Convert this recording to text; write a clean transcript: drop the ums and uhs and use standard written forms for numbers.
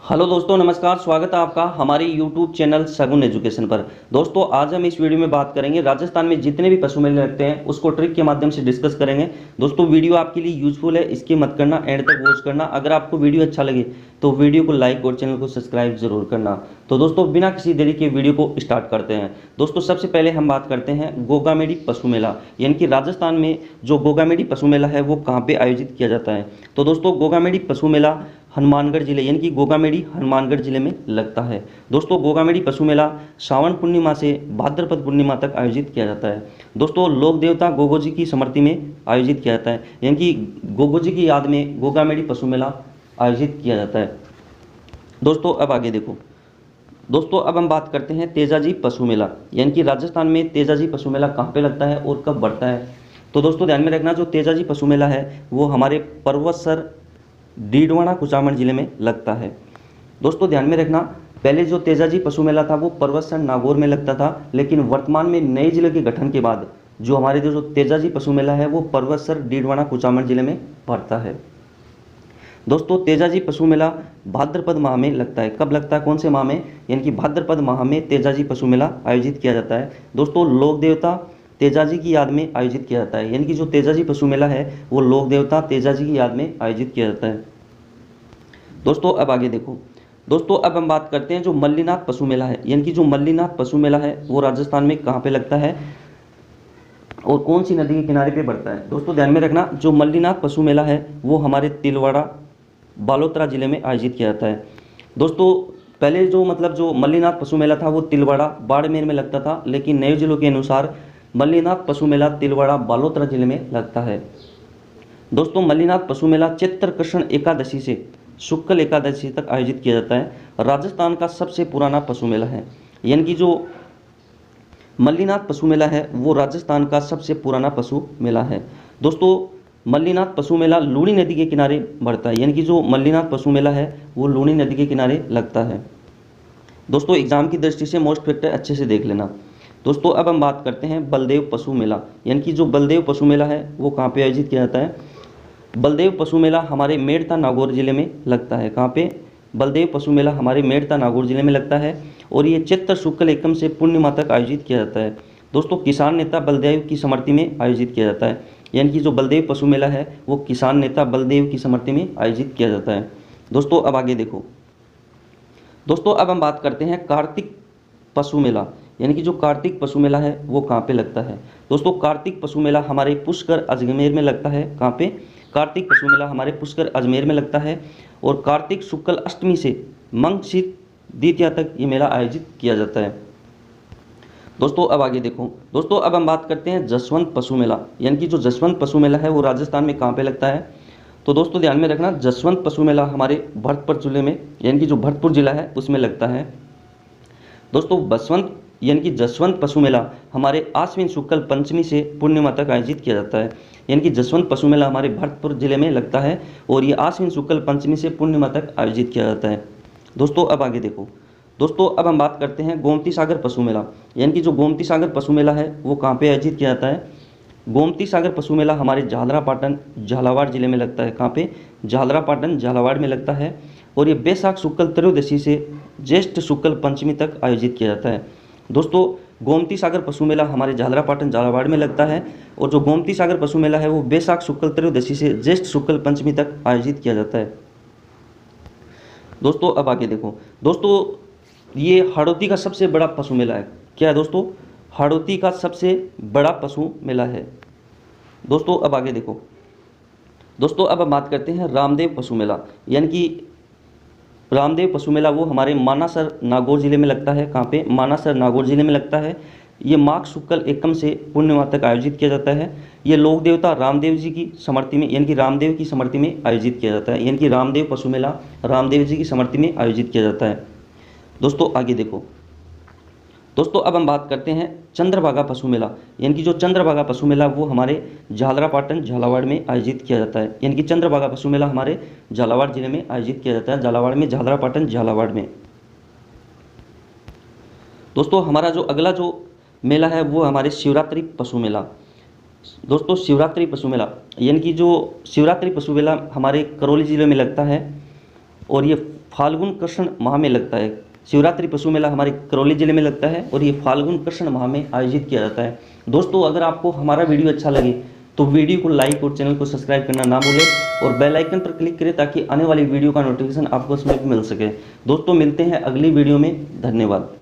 Hello दोस्तों, नमस्कार। स्वागत है आपका हमारे YouTube चैनल सगुन एजुकेशन पर। दोस्तों, आज हम इस वीडियो में बात करेंगे राजस्थान में जितने भी पशु मेले लगते हैं उसको ट्रिक के माध्यम से डिस्कस करेंगे। दोस्तों, वीडियो आपके लिए यूजफुल है, इसकी मत करना, एंड तक वॉच करना। अगर आपको वीडियो अच्छा लगे तो वीडियो को लाइक और चैनल को सब्सक्राइब जरूर करना। तो दोस्तों, बिना किसी देरी के वीडियो को स्टार्ट करते हैं। दोस्तों, सबसे पहले हम बात करते हैं गोगामेडी पशु मेला, यानी कि राजस्थान में जो गोगामेडी पशु मेला है वो कहाँ पे आयोजित किया जाता है। तो दोस्तों, गोगामेडी पशु मेला हनुमानगढ़ जिले यानी कि गोगामेडी हनुमानगढ़ जिले में लगता है। दोस्तों, गोगामेडी पशु मेला श्रावण पूर्णिमा से भाद्रपद पूर्णिमा तक आयोजित किया जाता है। दोस्तों, लोक देवता गोगो जी की स्मृति में आयोजित किया जाता है, यानी कि गोगो जी की याद में गोगामेडी पशु मेला आयोजित किया जाता है। दोस्तों, अब आगे देखो। दोस्तों, अब हम बात करते हैं तेजाजी पशु मेला, यानी कि राजस्थान में तेजाजी पशु मेला कहाँ पे लगता है और कब बढ़ता है। तो दोस्तों, ध्यान में रखना, जो तेजाजी पशु मेला है वो हमारे पर्वतसर डीडवाना कुचामन जिले में लगता है। दोस्तों, ध्यान में रखना, पहले जो तेजाजी पशु मेला था वो पर्वतसर नागौर में लगता था, लेकिन वर्तमान में नए जिले के गठन के बाद जो हमारे जो तेजाजी पशु मेला है वो पर्वतसर डीडवाना कुचामन जिले में पड़ता है। दोस्तों, तेजाजी पशु मेला भाद्रपद माह में लगता है। कब लगता है, कौन से माह में, यानी कि भाद्रपद माह में तेजाजी पशु मेला आयोजित किया जाता है। दोस्तों, लोक देवता तेजाजी की याद में आयोजित किया जाता है, यानी कि जो तेजाजी पशु मेला है वो लोक देवता तेजाजी की याद में आयोजित किया जाता है। दोस्तों, अब आगे देखो। दोस्तों, अब हम बात करते हैं जो मल्लीनाथ पशु मेला है, यानी कि जो मल्लीनाथ पशु मेला है वो राजस्थान में कहाँ पे लगता है और कौन सी नदी के किनारे पे बढ़ता है। दोस्तों, ध्यान में रखना, जो मल्लीनाथ पशु मेला है वो हमारे तिलवाड़ा बालोतरा जिले में आयोजित किया जाता है। दोस्तों, पहले जो मल्लीनाथ पशु मेला था वो तिलवाड़ा बाड़मेर में लगता था, लेकिन नए जिलों के अनुसार मल्लीनाथ पशु मेला तिलवाड़ा बालोतरा जिले में लगता है। दोस्तों, मल्लीनाथ पशु मेला चैत्र कृष्ण एकादशी से शुक्ल एकादशी तक आयोजित किया जाता है। राजस्थान का सबसे पुराना पशु मेला है, यानी कि जो मल्लीनाथ पशु मेला है वो राजस्थान का सबसे पुराना पशु मेला है। दोस्तों, मल्लीनाथ पशु मेला लूणी नदी के किनारे बढ़ता है, यानी कि जो मल्लीनाथ पशु मेला है वो लूणी नदी के किनारे लगता है। दोस्तों, एग्जाम की दृष्टि से मोस्ट फैक्टर अच्छे से देख लेना। दोस्तों, अब हम बात करते हैं बलदेव पशु मेला, यानी कि जो बलदेव पशु मेला है वो कहाँ पे आयोजित किया जाता है। बलदेव पशु मेला हमारे मेड़ता नागौर जिले में लगता है। कहाँ पे, बलदेव पशु मेला हमारे मेड़ता नागौर जिले में लगता है और ये चैत्र शुक्ल एकम से पूर्णिमा तक आयोजित किया जाता है। दोस्तों, किसान नेता बलदेव की स्मृति में आयोजित किया जाता है, यानी कि जो बलदेव पशु मेला है वो किसान नेता बलदेव की स्मृति में आयोजित किया जाता है। दोस्तों, अब आगे देखो। दोस्तों, अब हम बात करते हैं कार्तिक पशु मेला, यानी कि जो कार्तिक पशु मेला है वो कहाँ पे लगता है। दोस्तों, कार्तिक पशु मेला हमारे पुष्कर अजमेर में लगता है। कहाँ पे, कार्तिक पशु मेला हमारे पुष्कर अजमेर में लगता है और कार्तिक शुक्ल अष्टमी से मंगशीत द्वितीया तक ये मेला आयोजित किया जाता है। दोस्तों, अब आगे देखो। दोस्तों, अब हम बात करते हैं जसवंत पशु मेला, यानी कि जो जसवंत पशु मेला है वो राजस्थान में कहाँ पे लगता है। तो दोस्तों, ध्यान में रखना, जसवंत पशु मेला हमारे भरतपुर जिले में, यानी कि जो भरतपुर जिला है उसमें लगता है। दोस्तों, बसवंत यानी कि जसवंत पशु मेला हमारे आश्विन शुक्ल पंचमी से पूर्णिमा तक आयोजित किया जाता है, यानी कि जसवंत पशु मेला हमारे भरतपुर जिले में लगता है और ये आश्विन शुक्ल पंचमी से पूर्णिमा तक आयोजित किया जाता है। दोस्तों, अब आगे देखो। दोस्तों, अब हम बात करते हैं गोमती सागर पशु मेला, यानी कि जो गोमती सागर पशु मेला है वो कहाँ पे आयोजित किया जाता है। गोमती सागर पशु मेला हमारे झालरापाटन झालावाड़ जिले में लगता है। कहाँ पे, झालरापाटन झालावाड़ में लगता है और ये बैसाख शुक्ल त्रयोदशी से ज्येष्ठ शुक्ल पंचमी तक आयोजित किया जाता है। दोस्तों, गोमती सागर पशु मेला हमारे झालरापाटन झालावाड़ में लगता है और जो गोमती सागर पशु मेला है वो बैसाख शुक्ल त्रयोदशी से ज्येष्ठ शुक्ल पंचमी तक आयोजित किया जाता है। दोस्तों, अब आगे देखो। दोस्तों, ये हाड़ौती का सबसे बड़ा पशु मेला है। क्या है दोस्तों, हाड़ौती का सबसे बड़ा पशु मेला है। दोस्तों, अब आगे देखो। दोस्तों, अब हम बात करते हैं रामदेव पशु मेला, यानी कि रामदेव पशु मेला वो हमारे मानासर नागौर जिले में लगता है। कहाँ पे, मानासर नागौर जिले में लगता है। ये माघ शुक्ल एकम से पूर्णिमा तक आयोजित किया जाता है। ये लोक देवता रामदेव जी की स्मृति में, यानी कि रामदेव की स्मृति में आयोजित किया जाता है, यानी कि रामदेव पशु मेला रामदेव जी की स्मृति में आयोजित किया जाता है। दोस्तों, आगे देखो। दोस्तों, अब हम बात करते हैं चंद्रभागा पशु मेला, यानी कि जो चंद्रभागा पशु मेला वो हमारे झालरापाटन झालावाड़ में आयोजित किया जाता है, यानी कि चंद्रभागा पशु मेला हमारे झालावाड़ जिले में आयोजित किया जाता है, झालावाड़ में, झालरापाटन झालावाड़ में। दोस्तों, हमारा जो अगला जो मेला है वो हमारे शिवरात्रि पशु मेला। दोस्तों, शिवरात्रि पशु मेला, यानी कि जो शिवरात्रि पशु मेला हमारे करौली जिले में लगता है, और ये फाल्गुन कृष्ण माह में लगता है। शिवरात्रि पशु मेला हमारे करौली जिले में लगता है और ये फाल्गुन कृष्ण माह में आयोजित किया जाता है। दोस्तों अगर आपको हमारा वीडियो अच्छा लगे तो वीडियो को लाइक और चैनल को सब्सक्राइब करना ना भूलें और बेल आइकन पर क्लिक करें ताकि आने वाली वीडियो का नोटिफिकेशन आपको उसमें भी मिल सके। दोस्तों मिलते हैं अगली वीडियो में। धन्यवाद।